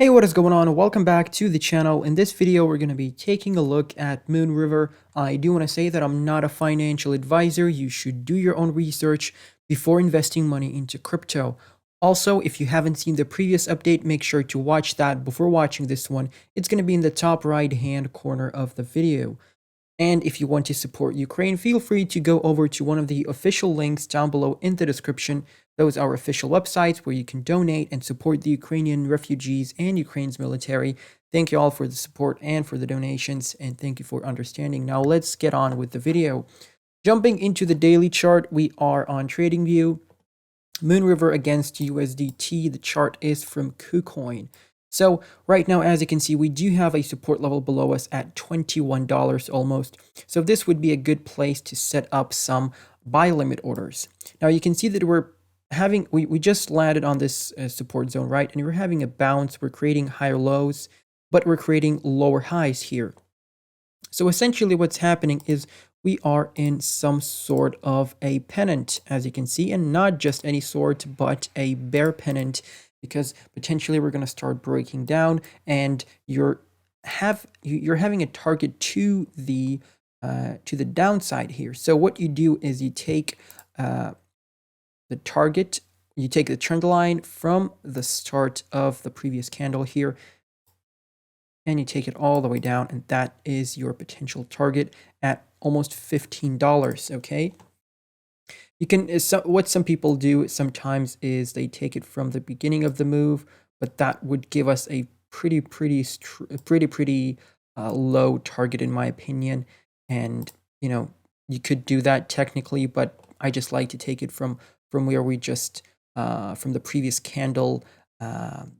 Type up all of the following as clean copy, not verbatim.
Hey, what is going on? Welcome back to the channel. In this video, we're going to be taking a look at Moonriver. I do want to say that I'm not a financial advisor. You should do your own research before investing money into crypto. Also, if you haven't seen the previous update, make sure to watch that before watching this one. It's going to be in the top right-hand corner of the video. And if you want to support Ukraine, feel free to go over to one of the official links down below in the description. Those are official websites where you can donate and support the Ukrainian refugees and Ukraine's military. Thank you all for the support and for the donations, and thank you for understanding. Now let's get on with the video. Jumping into the daily chart, we are on TradingView. Moonriver against USDT. The chart is from KuCoin. So right now, as you can see, we do have a support level below us at $21 almost. So this would be a good place to set up some buy limit orders. Now you can see that we just landed on this support zone, right? And we're having a bounce. We're creating higher lows, but we're creating lower highs here. So essentially what's happening is we are in some sort of a pennant, as you can see, and not just any sort, but a bear pennant, because potentially we're going to start breaking down, and you're having a target to the downside here. So what you do is you take the target, you take the trend line from the start of the previous candle here, and you take it all the way down, and that is your potential target at almost $15. Okay. You can, what some people do sometimes is they take it from the beginning of the move, but that would give us a pretty low target in my opinion. And you know, you could do that technically, but I just like to take it from where we just from the previous candle,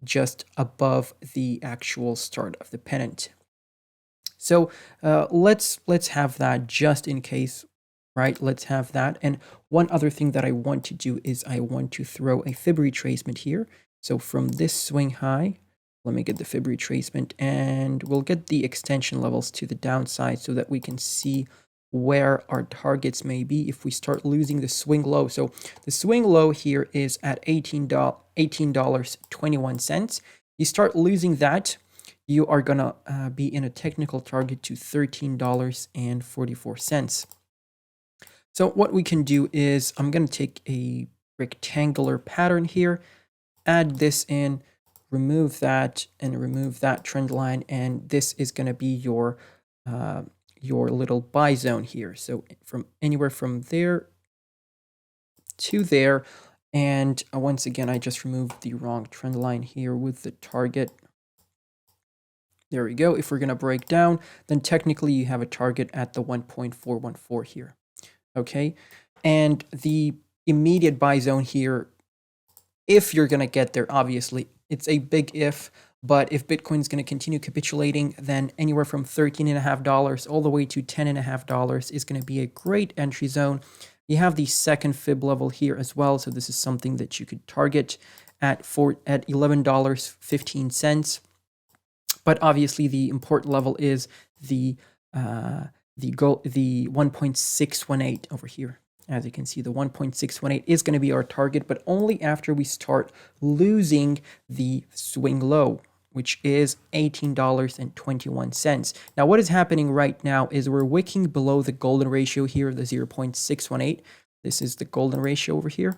just above the actual start of the pennant. So let's have that just in case. Right, let's have that. And one other thing that I want to do is I want to throw a fib retracement here. So from this swing high, let me get the fib retracement, and we'll get the extension levels to the downside so that we can see where our targets may be if we start losing the swing low. So the swing low here is at $18.21. You start losing that, you are gonna be in a technical target to $13.44. So what we can do is I'm going to take a rectangular pattern here, add this in, remove that, and remove that trend line. And this is going to be your little buy zone here. So from anywhere from there to there. And once again, I just removed the wrong trend line here with the target. There we go. If we're going to break down, then technically you have a target at the 1.414 here. Okay, and the immediate buy zone here, if you're going to get there, obviously, it's a big if, but if Bitcoin's going to continue capitulating, then anywhere from $13.50 all the way to $10.50 is going to be a great entry zone. You have the second fib level here as well, so this is something that you could target at $11.15. But obviously, the important level is the 1.618 over here. As you can see, the 1.618 is going to be our target, but only after we start losing the swing low, which is $18.21. Now, what is happening right now is we're wicking below the golden ratio here, the 0.618. This is the golden ratio over here,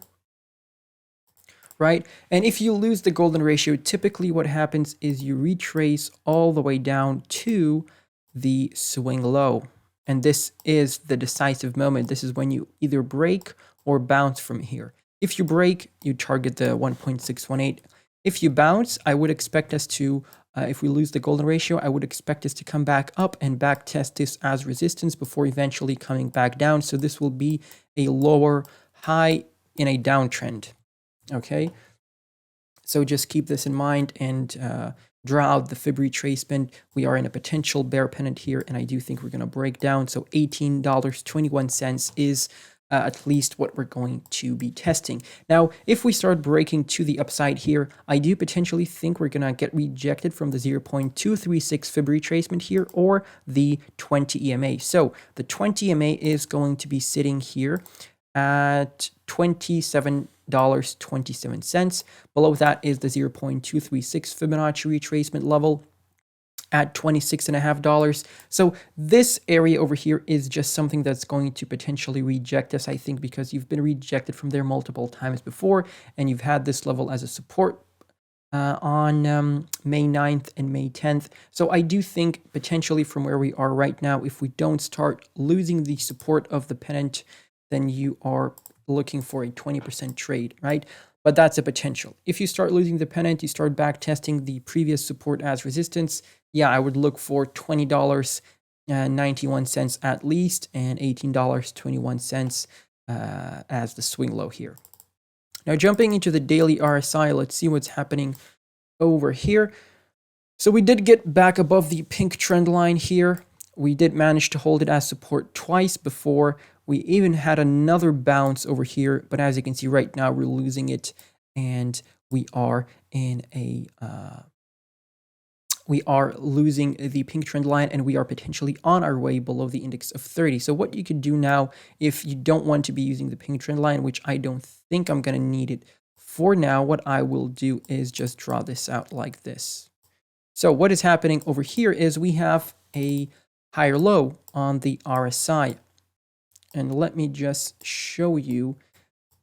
right? And if you lose the golden ratio, typically what happens is you retrace all the way down to the swing low. And this is the decisive moment. This is when you either break or bounce from here. If you break, you target the 1.618. If you bounce, I would expect us to, if we lose the golden ratio, I would expect us to come back up and back test this as resistance before eventually coming back down. So this will be a lower high in a downtrend. Okay. So just keep this in mind and draw out the fib retracement. We are in a potential bear pennant here, and I do think we're going to break down. So $18.21 is at least what we're going to be testing. Now, if we start breaking to the upside here, I do potentially think we're going to get rejected from the 0.236 fib retracement here or the 20 EMA. So the 20 EMA is going to be sitting here at 27 $8.27. Below that is the 0.236 Fibonacci retracement level at $26.50. So this area over here is just something that's going to potentially reject us, I think, because you've been rejected from there multiple times before, and you've had this level as a support on May 9th and May 10th. So I do think potentially from where we are right now, if we don't start losing the support of the pennant, then you are looking for a 20% trade, right? But that's a potential. If you start losing the pennant, you start back testing the previous support as resistance, yeah, I would look for $20.91 at least and $18.21 as the swing low here. Now jumping into the daily RSI, let's see what's happening over here. So we did get back above the pink trend line here. We did manage to hold it as support twice before. We even had another bounce over here, but as you can see right now, we're losing it, and we are in a we are losing the pink trend line, and we are potentially on our way below the index of 30. So what you could do now, if you don't want to be using the pink trend line, which I don't think I'm going to need it for now, what I will do is just draw this out like this. So what is happening over here is we have a higher low on the RSI. And let me just show you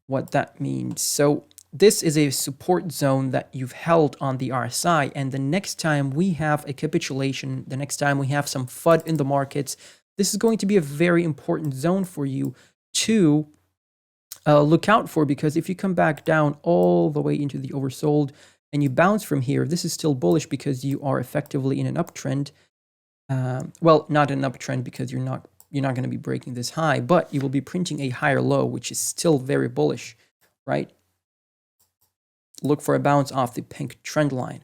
what that means. So this is a support zone that you've held on the RSI, and the next time we have a capitulation, the next time we have some FUD in the markets, this is going to be a very important zone for you to look out for, because if you come back down all the way into the oversold and you bounce from here, this is still bullish because you are effectively in an uptrend. Well, not an uptrend because you're not going to be breaking this high, but you will be printing a higher low, which is still very bullish, right? Look for a bounce off the pink trend line.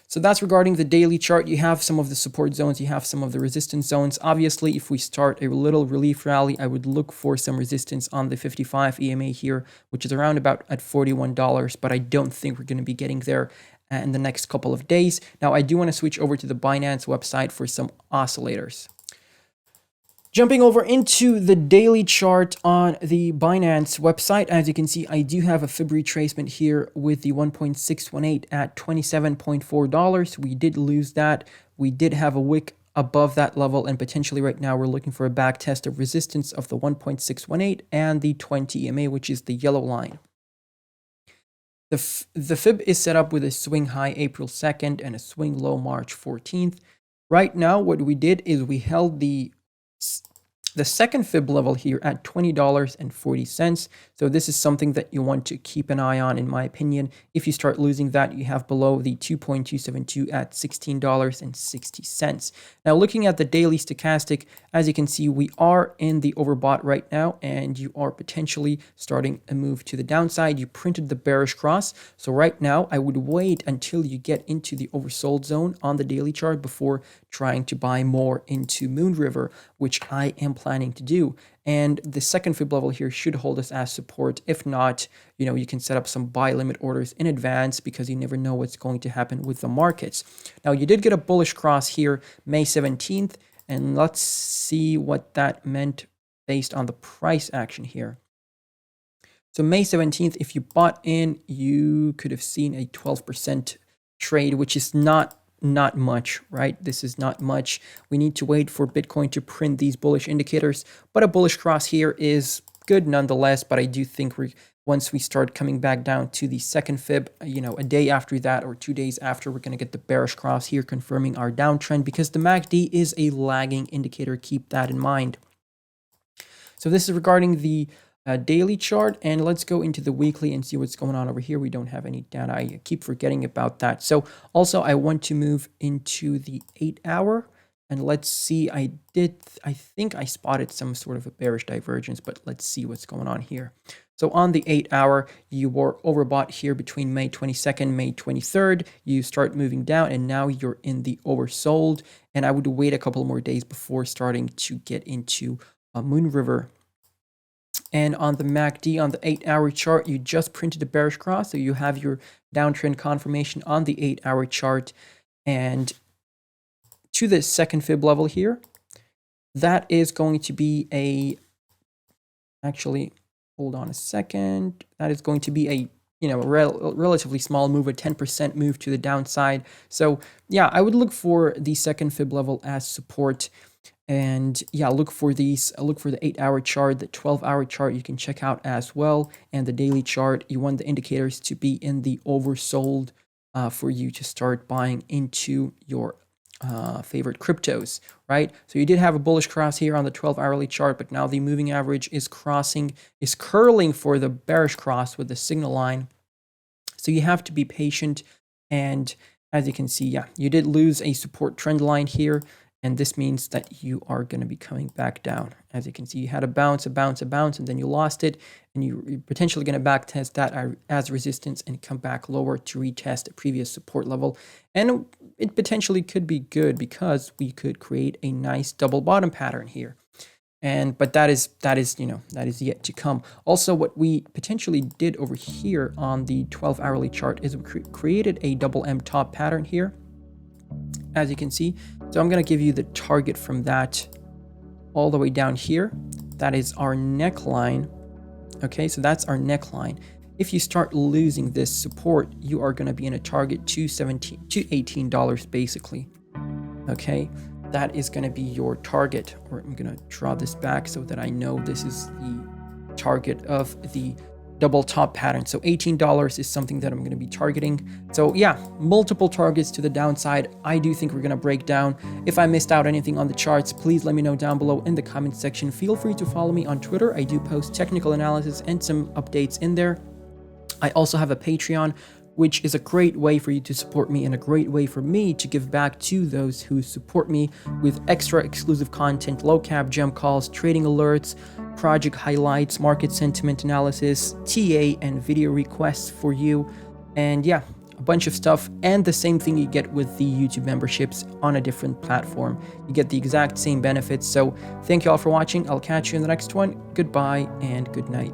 So that's regarding the daily chart. You have some of the support zones, you have some of the resistance zones. Obviously, if we start a little relief rally, I would look for some resistance on the 55 EMA here, which is around about at $41, but I don't think we're going to be getting there in the next couple of days. Now, I do want to switch over to the Binance website for some oscillators. Jumping over into the daily chart on the Binance website, as you can see, I do have a fib retracement here with the 1.618 at $27.4. We did lose that. We did have a wick above that level, and potentially right now we're looking for a back test of resistance of the 1.618 and the 20 EMA, which is the yellow line. The fib is set up with a swing high April 2nd and a swing low March 14th. Right now, what we did is we held the second fib level here at $20.40. So this is something that you want to keep an eye on, in my opinion. If you start losing that, you have below the 2.272 at $16.60. Now, looking at the daily stochastic, as you can see, we are in the overbought right now, and you are potentially starting a move to the downside. You printed the bearish cross. So right now, I would wait until you get into the oversold zone on the daily chart before trying to buy more into Moonriver, which I am planning to do. And the second fib level here should hold us as support. If not, you can set up some buy limit orders in advance, because you never know what's going to happen with the markets. Now, you did get a bullish cross here May 17th, and let's see what that meant based on the price action here. So May 17th, if you bought in, you could have seen a 12% trade, which is not much, right? This is not much. We need to wait for Bitcoin to print these bullish indicators, but a bullish cross here is good nonetheless. But I do think once we start coming back down to the second fib, a day after that or 2 days after, we're going to get the bearish cross here confirming our downtrend, because the MACD is a lagging indicator. Keep that in mind. So this is regarding the daily chart, and let's go into the weekly and see what's going on over here. We don't have any data. I keep forgetting about that. So also I want to move into the 8-hour, and let's see. I think I spotted some sort of a bearish divergence, but let's see what's going on here. So on the 8-hour, you were overbought here between May 22nd, May 23rd. You start moving down, and now you're in the oversold, and I would wait a couple more days before starting to get into a Moonriver. And on the MACD, on the 8-hour chart, you just printed a bearish cross. So you have your downtrend confirmation on the 8-hour chart. And to the second fib level here, that is going to be actually, hold on a second. That is going to be a relatively small move, a 10% move to the downside. So yeah, I would look for the second fib level as support. And yeah, look for these, look for the 8-hour chart, the 12-hour chart you can check out as well. And the daily chart, you want the indicators to be in the oversold for you to start buying into your favorite cryptos, right? So you did have a bullish cross here on the 12-hourly chart, but now the moving average is curling for the bearish cross with the signal line. So you have to be patient. And as you can see, yeah, you did lose a support trend line here. And this means that you are going to be coming back down. As you can see, you had a bounce, and then you lost it. And you're potentially going to back test that as resistance and come back lower to retest a previous support level. And it potentially could be good because we could create a nice double bottom pattern here. But that is yet to come. Also, what we potentially did over here on the 12-hourly chart is we created a double M top pattern here, as you can see. So I'm going to give you the target from that all the way down here. That is our neckline. Okay, so that's our neckline. If you start losing this support, you are going to be in a target to $18 basically. Okay, that is going to be your target. Or I'm going to draw this back so that I know this is the target of the double top pattern. So $18 is something that I'm going to be targeting. So yeah, multiple targets to the downside. I do think we're going to break down. If I missed out anything on the charts, please let me know down below in the comment section. Feel free to follow me on Twitter. I do post technical analysis and some updates in there. I also have a Patreon, which is a great way for you to support me and a great way for me to give back to those who support me with extra exclusive content, low cap gem calls, trading alerts, project highlights, market sentiment analysis, TA and video requests for you. And yeah, a bunch of stuff. And the same thing you get with the YouTube memberships on a different platform. You get the exact same benefits. So thank you all for watching. I'll catch you in the next one. Goodbye and good night.